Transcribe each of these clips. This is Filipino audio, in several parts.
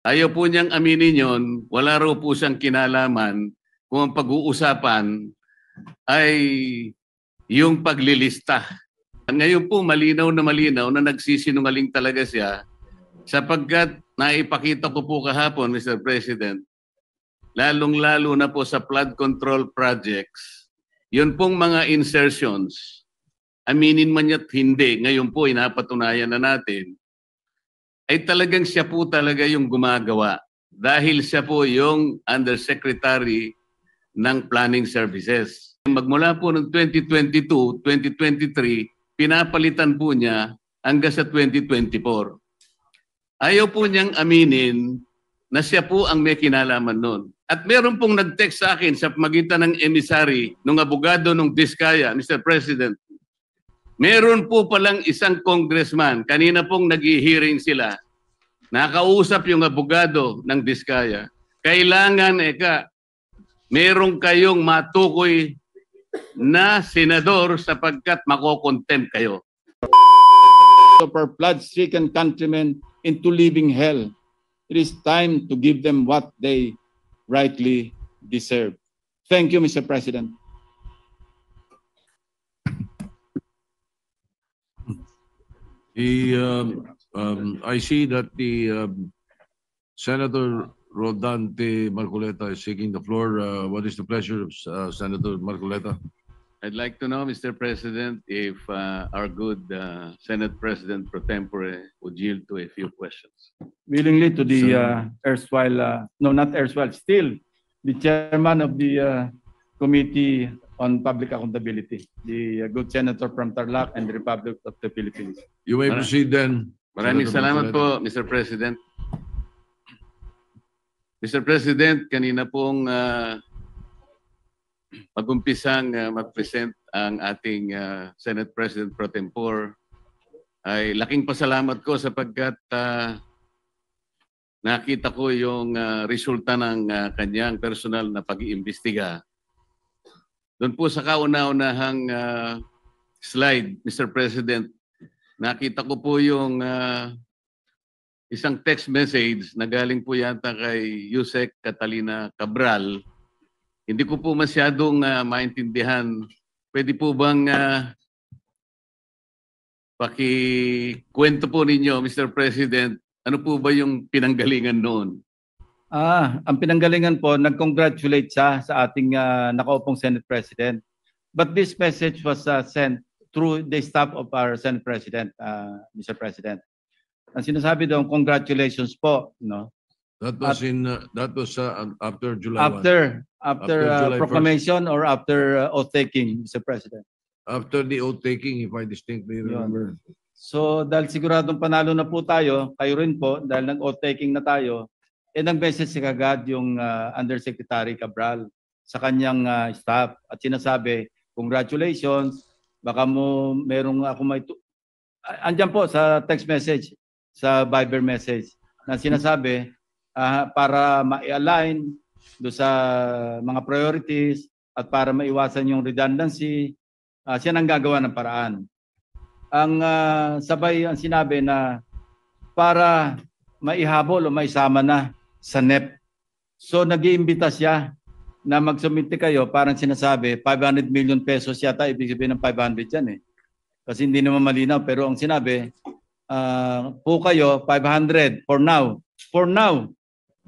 Ayaw po niyang aminin yon, wala raw po siyang kinalaman kung ang pag-uusapan ay yung paglilista. Ngayon po malinaw na nagsisinungaling talaga siya sapagkat naipakita ko po kahapon, Mr. President, lalong-lalo na po sa flood control projects, yun pong mga insertions, aminin man niya't hindi, ngayon po inapatunayan na natin, ay talagang siya po talaga yung gumagawa dahil siya po yung Undersecretary ng Planning Services. Magmula po ng 2022, 2023, pinapalitan po niya hanggang sa 2024. Ayaw po niyang aminin na siya po ang may kinalaman noon. At meron pong nag-text sa akin sa magitan ng emissary, ng abogado ng Diskaya, Mr. President. Meron po palang isang congressman, kanina pong nag-hearing sila, nakausap yung abogado ng Diskaya. Kailangan, meron kayong matukoy na senador sapagkat makokontempt kayo. Of our flood-stricken countrymen into living hell. It is time to give them what they rightly deserve. Thank you, Mr. President. I see that the Senator Rodante Marcoleta is seeking the floor. What is the pleasure of Senator Marcoleta? I'd like to know, Mr. President, if our good Senate President pro tempore would yield to a few questions. Willingly to the still the chairman of the Committee on Public Accountability, the good senator from Tarlac and the Republic of the Philippines. You may proceed then. Maraming salamat po, Mr. President. Mr. President, kanina pong mag-umpisang mag-present ang ating Senate President pro tempore, ay laking pasalamat ko sapagkat nakita ko yung resulta ng kanyang personal na pag-iimbestiga. Doon po sa kauna-unahang slide, Mr. President, nakita ko po yung isang text message na galing po yata kay Yusek Catalina Cabral. Hindi ko po masyadong maintindihan. Pwede po bang pakikwento po ninyo, Mr. President, ano po ba yung pinanggalingan noon? Ang pinanggalingan po, nag-congratulate siya sa ating nakaupong Senate President. But this message was sent through the staff of our Senate President, Mr. President. Ang sinasabi doon, congratulations po, no? That was after July 1. After proclamation 1st. Or after oath-taking, Mr. President? After the oath-taking, if I distinctly remember. So dahil siguradong panalo na po tayo, kayo rin po, dahil nag-oath-taking na tayo, nag-message kagad yung Undersecretary Cabral sa kanyang staff at sinasabi, congratulations, baka mo merong ako may... Andyan po sa text message, sa Viber message, na sinasabi para ma-align do sa mga priorities at para maiwasan yung redundancy, siya nang gagawa ng paraan. Ang sabay ang sinabi na para maihabol o maisama na sa NEP. So nag-iimbita siya na magsumite kayo, parang sinasabi 500 million pesos yata, ibig sabihin ng 500 yan eh. Kasi hindi naman malinaw, pero ang sinabi, po kayo 500 for now. For now.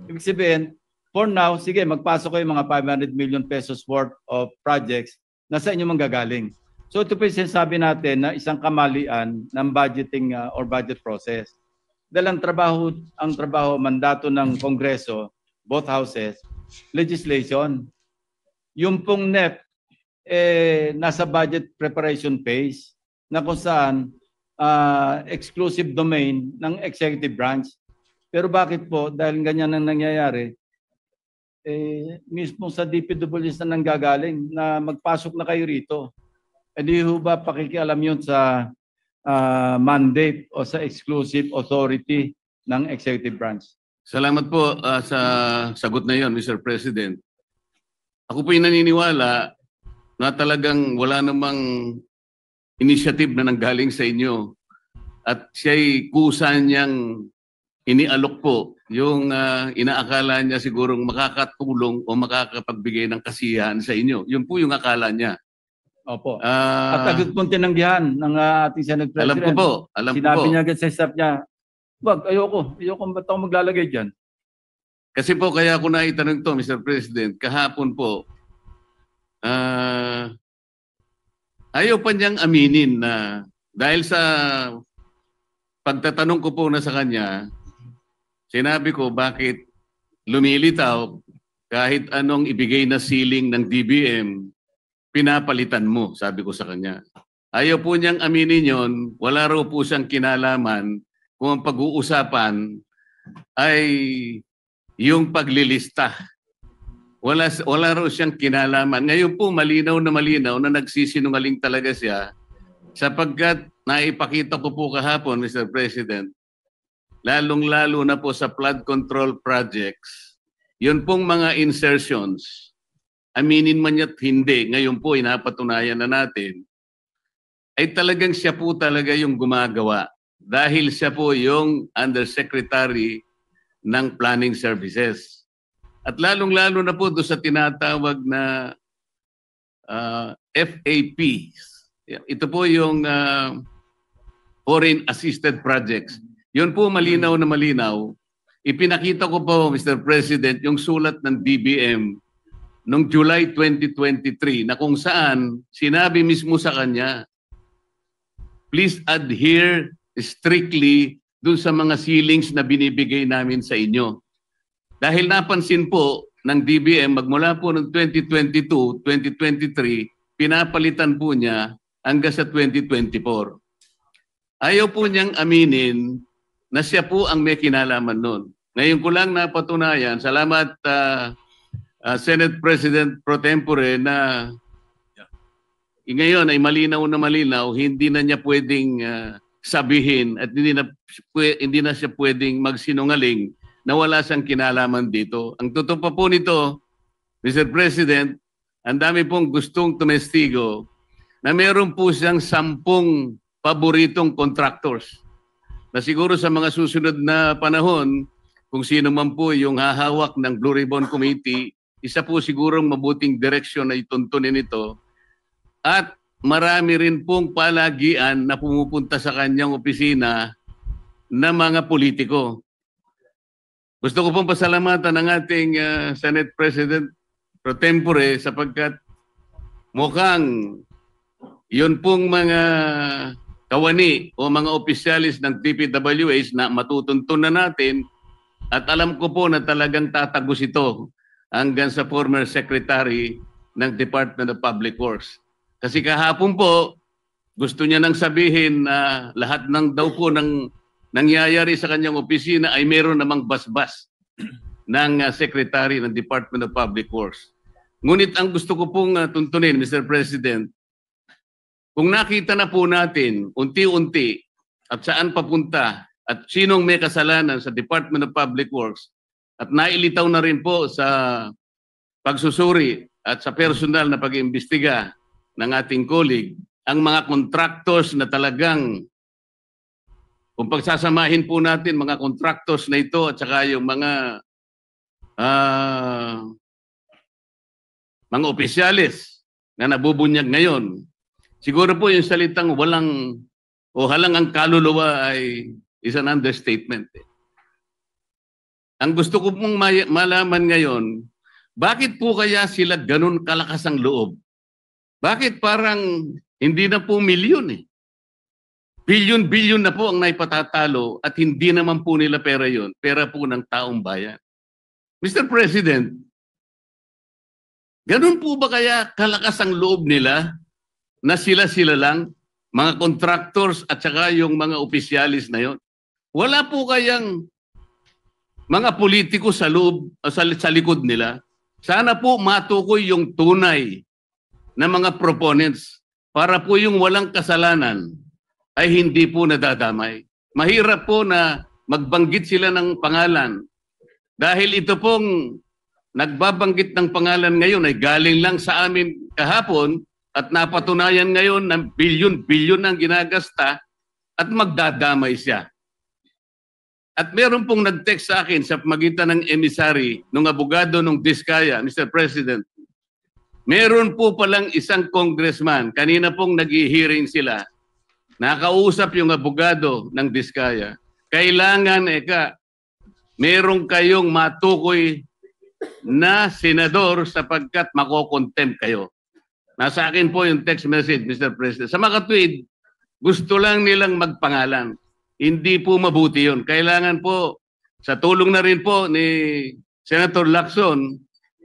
Ibig sabihin, for now, sige, magpasok kayo mga 500 million pesos worth of projects na sa inyo manggagaling. So ito po yung sinasabi natin na isang kamalian ng budgeting or budget process. Dahil ang trabaho, mandato ng Kongreso, both houses, legislation. Yung pong NEP, nasa budget preparation phase na kung saan exclusive domain ng executive branch. Pero bakit po, dahil ganyan ang nangyayari, mismo sa DPWs na nanggagaling na magpasok na kayo rito. Hindi ho ba pakikialam yun sa mandate o sa exclusive authority ng executive branch? Salamat po sa sagot na yon, Mr. President. Ako po yung naniniwala na talagang wala namang initiative na nanggaling sa inyo at siya'y kusa niyang inialok po yung inaakala niya sigurong makakatulong o makakapagbigay ng kasiyahan sa inyo. Yun po yung akala niya. Opo. Ah, At agad pong tinanggihan ng ating Senate alam ko President. po, alam ko Sinabi po. niya agad sa staff niya, wag, ayoko ba't ako maglalagay dyan? Kasi po kaya ako naitanong to, Mr. President, kahapon po, ayaw pa niyang aminin na dahil sa pagtatanong ko po na sa kanya, sinabi ko bakit lumilitaw kahit anong ibigay na ceiling ng DBM, pinapalitan mo, sabi ko sa kanya. Ayaw po niyang aminin yon, wala raw po siyang kinalaman kung ang pag-uusapan ay yung paglilista. Wala raw siyang kinalaman. Ngayon po malinaw na nagsisinungaling talaga siya sapagkat naipakita ko po kahapon, Mr. President, lalong-lalo na po sa flood control projects, yun pong mga insertions, aminin man niya't hindi, ngayon po inapatunayan na natin, ay talagang siya po talaga yung gumagawa dahil siya po yung Undersecretary ng Planning Services. At lalong-lalo na po doon sa tinatawag na FAPs. Ito po yung Foreign Assisted Projects. Yun po malinaw na malinaw. Ipinakita ko po, Mr. President, yung sulat ng DBM noong July 2023 na kung saan sinabi mismo sa kanya, please adhere strictly dun sa mga ceilings na binibigay namin sa inyo. Dahil napansin po ng DBM magmula po noong 2022, 2023, pinapalitan po niya hanggang sa 2024. Ayaw po niyang aminin na siya po ang may kinalaman nun. Ngayon ko lang napatunayan, salamat Senate President Pro Tempore na ngayon ay malinaw na malinaw, hindi na niya pwedeng sabihin at hindi na siya pwedeng magsinungaling na wala siyang kinalaman dito. Ang totoo pa po nito, Mr. President, ang dami pong gustong tumestigo na meron po siyang 10 paboritong contractors na siguro sa mga susunod na panahon, kung sino man po yung hahawak ng Blue Ribbon Committee, isa po sigurong mabuting direksyon na ituntunin ito. At marami rin pong palagian na pumupunta sa kanyang opisina na mga politiko. Gusto ko pong pasalamatan ng ating Senate President Pro Tempore sapagkat mukhang yun pong mga kawani o mga opisyalis ng DPWH na matutuntun na natin at alam ko po na talagang tatagos ito hanggang sa former Secretary ng Department of Public Works. Kasi kahapon po, gusto niya nang sabihin na lahat ng daw po ng nangyayari sa kanyang opisina ay meron namang basbas ng Secretary ng Department of Public Works. Ngunit ang gusto ko pong tuntunin, Mr. President, kung nakita na po natin unti-unti at saan papunta at sinong may kasalanan sa Department of Public Works at nailitaw na rin po sa pagsusuri at sa personal na pag-iimbestiga ng ating colleague, ang mga contractors na talagang, kung pagsasamahin po natin mga contractors na ito at saka yung mga opisyalis na nabubunyag ngayon, siguro po yung salitang walang o halang ang kaluluwa ay is an understatement. Ang gusto ko pong malaman ngayon, bakit po kaya sila ganun kalakas ang loob? Bakit parang hindi na po milyon eh? Bilyon-bilyon na po ang naipatatalo at hindi naman po nila pera yon, pera po ng taong bayan. Mr. President, ganun po ba kaya kalakas ang loob nila na sila-sila lang, mga contractors at saka yung mga opisyalis na yon? Wala po kayang mga politiko sa loob, sa likod nila? Sana po matukoy yung tunay na mga proponents para po yung walang kasalanan ay hindi po nadadamay. Mahirap po na magbanggit sila ng pangalan dahil ito pong nagbabanggit ng pangalan ngayon ay galing lang sa amin kahapon at napatunayan ngayon na bilyon-bilyon ang ginagasta at magdadamay siya. At meron pong nag-text sa akin sa magitan ng emissary ng abogado ng Diskaya, Mr. President. Meron po palang isang congressman, kanina pong nag-hearing sila, nakausap yung abogado ng Diskaya. Kailangan, meron kayong matukoy na senador sapagkat makokontempt kayo. Nasa akin po yung text message, Mr. President. Sa makatwid, gusto lang nilang magpangalan. Hindi po mabuti yun. Kailangan po, sa tulong na rin po ni Senator Lacson,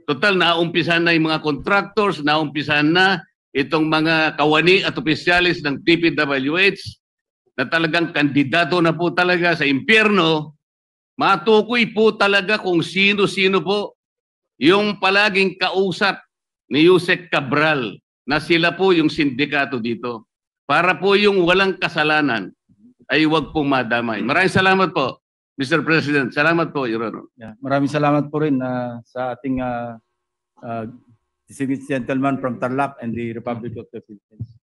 total naumpisan na yung mga contractors, naumpisan na itong mga kawani at opisyalis ng DPWH na talagang kandidato na po talaga sa impyerno. Matukoy po talaga kung sino-sino po yung palaging kausap ni Yusek Cabral na sila po yung sindikato dito. Para po yung walang kasalanan ay huwag pong madamay. Maraming salamat po, Mr. President. Salamat po, Your Honor. Yeah. Maraming salamat po rin sa ating distinguished gentleman from Tarlac and the Republic of the Philippines.